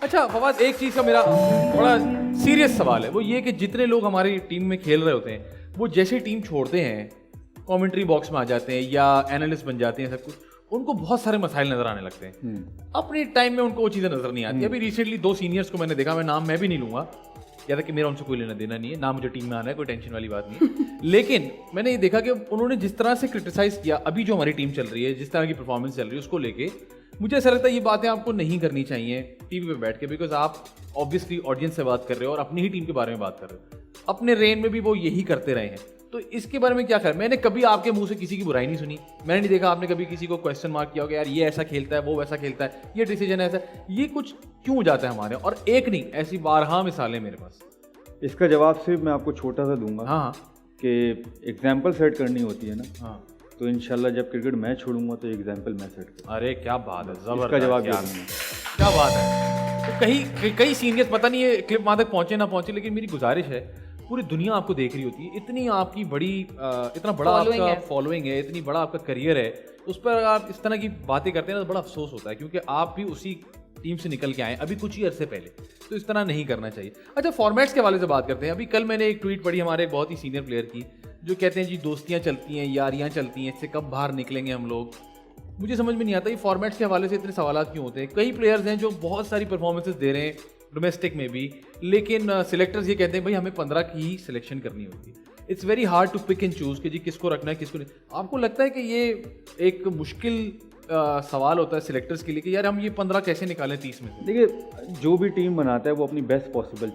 अच्छा फवाद, एक चीज़ का मेरा बड़ा सीरियस सवाल है, वो ये कि जितने लोग हमारी टीम में खेल रहे होते हैं वो जैसे टीम छोड़ते हैं कमेंट्री बॉक्स में आ जाते हैं या एनालिस्ट बन जाते हैं, सब कुछ उनको बहुत सारे मसाइल नजर आने लगते हैं। अपने टाइम में उनको वो चीज़ें नजर नहीं आती। अभी रिसेंटली 2 सीनियर्स को मैंने देखा, मैं नाम मैं भी नहीं लूंगा, या कि मेरा उनसे कोई लेना देना नहीं है ना, मुझे टीम में आना है, कोई टेंशन वाली बात नहीं है। लेकिन मैंने ये देखा कि उन्होंने जिस तरह से क्रिटिसाइज किया अभी जो हमारी टीम चल रही है, जिस तरह की परफॉर्मेंस चल रही है उसको लेके, मुझे ऐसा लगता है ये बातें आपको नहीं करनी चाहिए टीवी पे बैठ के, बिकॉज आप ऑब्वियसली ऑडियंस से बात कर रहे हो और अपनी ही टीम के बारे में बात कर रहे हो। अपने रेन में भी वो यही करते रहे हैं, तो इसके बारे में क्या कर, मैंने कभी आपके मुंह से किसी की बुराई नहीं सुनी, मैंने नहीं देखा आपने कभी किसी को क्वेश्चन मार्क किया होगा यार ये ऐसा खेलता है, वो वैसा खेलता है, ये डिसीजन ऐसा, ये कुछ क्यों जाता है हमारे। और एक नहीं, ऐसी 12 मिसालें मेरे पास। इसका जवाब सिर्फ मैं आपको छोटा सा दूंगा। हाँ कि एग्जाम्पल सेट करनी होती है ना, हाँ, तो इंशाल्लाह जब क्रिकेट मैच छोड़ूंगा तो एग्जाम्पल मैं सेट करूँगा। अरे क्या बात है, जबरदस्त। इसका जवाब यार, ये है। क्या बात है। तो कई सीनियर्स, पता नहीं ये क्लिप वहां तक पहुंचे ना पहुंचे, लेकिन मेरी गुजारिश है, पूरी दुनिया आपको देख रही होती है, इतनी आपकी बड़ी इतना बड़ा आपका फॉलोइंग है, इतनी बड़ा आपका करियर है, उस पर अगर आप इस तरह की बातें करते हैं ना तो बड़ा अफसोस होता है, क्योंकि आप भी उसी टीम से निकल के आए अभी कुछ ही अरसे पहले, तो इस तरह नहीं करना चाहिए। अच्छा, फॉर्मेट्स के हवाले से बात करते हैं। अभी कल मैंने एक ट्वीट पढ़ी हमारे बहुत ही सीनियर प्लेयर की, जो कहते हैं जी दोस्तियां चलती हैं, यारियां चलती हैं, इससे कब बाहर निकलेंगे हम लोग। मुझे समझ में नहीं आता ये फॉर्मेट्स के हवाले से इतने सवाल क्यों होते हैं। कई प्लेयर्स हैं जो बहुत सारी परफॉर्मेंसेस दे रहे हैं डोमेस्टिक में भी, लेकिन सिलेक्टर्स ये कहते हैं भाई हमें 15 की ही सिलेक्शन करनी होती है। It's very hard to pick and choose कि जी किसको रखना है किसको नहीं। आपको लगता है कि ये एक मुश्किल सवाल होता है सिलेक्टर्स के लिए कि यार हम ये 15 कैसे निकालें 30 में से? देखिए, जो भी टीम बनाता है वो अपनी बेस्ट पॉसिबल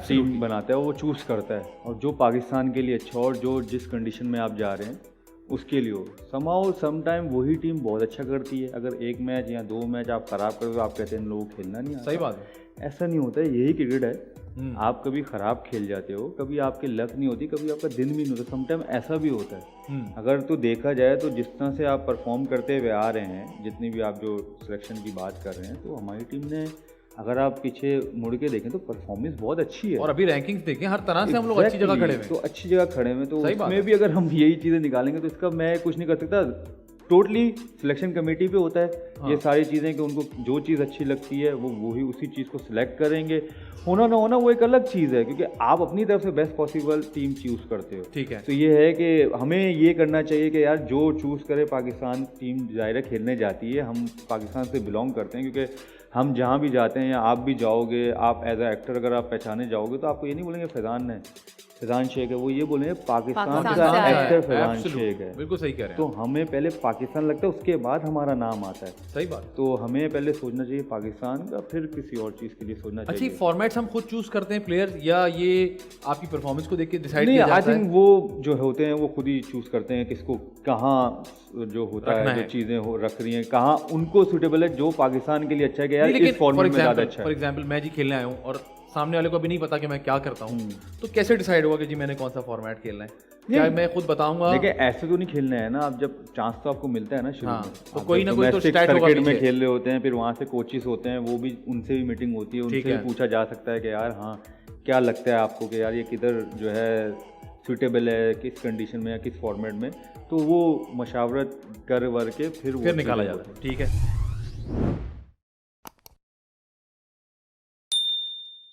टीम बनाता है, वो चूज करता है, और जो पाकिस्तान के लिए अच्छा और जो जिस कंडीशन में आप जा रहे हैं उसके लिए हो। समाओ समटाइम वही टीम बहुत अच्छा करती है। अगर एक मैच या 2 मैच आप खराब कर दो, आप कहते हैं लोगों को खेलना नहीं आता। सही बात है, ऐसा नहीं होता है, यही क्रिकेट है। आप कभी खराब खेल जाते हो, कभी आपके लक नहीं होती, कभी आपका दिन भी नहीं होता, समटाइम ऐसा भी होता है। अगर तो देखा जाए तो जिस तरह से आप परफॉर्म करते हुए आ रहे हैं, जितनी भी आप जो सिलेक्शन की बात कर रहे हैं, तो हमारी टीम ने, अगर आप पीछे मुड़ के देखें तो परफॉर्मेंस बहुत अच्छी है। और अभी रैंकिंग्स देखें हर तरह से हम लोग अच्छी जगह खड़े हुए हैं, तो अच्छी जगह खड़े हुए, तो उसमें भी अगर हम यही चीज़ें निकालेंगे तो इसका मैं कुछ नहीं कर सकता। टोटली सिलेक्शन कमेटी पे होता है। हाँ। ये सारी चीज़ें कि उनको जो चीज़ अच्छी लगती है वो वही उसी चीज़ को सिलेक्ट करेंगे। होना ना होना वो एक अलग चीज़ है, क्योंकि आप अपनी तरफ से बेस्ट पॉसिबल टीम चूज़ करते हो। ठीक है, तो ये है कि हमें ये करना चाहिए कि यार जो चूज़ करे, पाकिस्तान टीम ज़ाहिर खेलने जाती है, हम पाकिस्तान से बिलोंग करते हैं, क्योंकि हम जहाँ भी जाते हैं या आप भी जाओगे, आप एज ए एक्टर अगर आप पहचाने जाओगे तो आपको ये नहीं बोलेंगे फैज़ान शेख है, वो ये बोलेंगे पाकिस्तान का एक्टर फैज़ान शेख है। बिल्कुल सही कह रहे हैं। तो हमें पहले पाकिस्तान लगता है, उसके बाद हमारा नाम आता है। सही बात। तो हमें पहले सोचना चाहिए पाकिस्तान का, फिर किसी और चीज़ के लिए सोचना चाहिए। अच्छा, फॉर्मेट्स हम खुद चूज करते हैं प्लेयर्स, या ये आपकी परफॉर्मेंस को देख के डिसाइड किया जाता है? आई थिंक वो जो होते हैं वो खुद ही चूज करते हैं किसको कहाँ जो होता है, जो चीज़ें रख रही हैं, कहाँ उनको सूटेबल है, जो पाकिस्तान के लिए अच्छा है कि यार इस फॉर्मेट में ज़्यादा अच्छा है। फॉर एग्जाम्पल मैं जी खेलने आया हूँ और सामने वाले को अभी नहीं पता कि मैं क्या करता हूँ, तो कैसे डिसाइड होगा कि जी मैंने कौन सा फॉर्मेट खेलना है? क्या मैं खुद बताऊंगा? देखिए, ऐसे तो नहीं खेलना है ना। आप जब चांस तो आपको मिलता है ना शुरू में, तो कोई ना कोई तो स्टैट होगा सर्किट में खेल रहे होते हैं, फिर वहाँ से कोचेस होते हैं, वो भी उनसे भी मीटिंग होती है, उनसे भी पूछा जा सकता है कि यार हाँ क्या लगता है आपको कि यार ये किधर जो है सूटेबल है, किस कंडीशन में या किस फॉर्मेट में, तो वो मशावरत कर वर के फिर निकाला जाता है। ठीक है।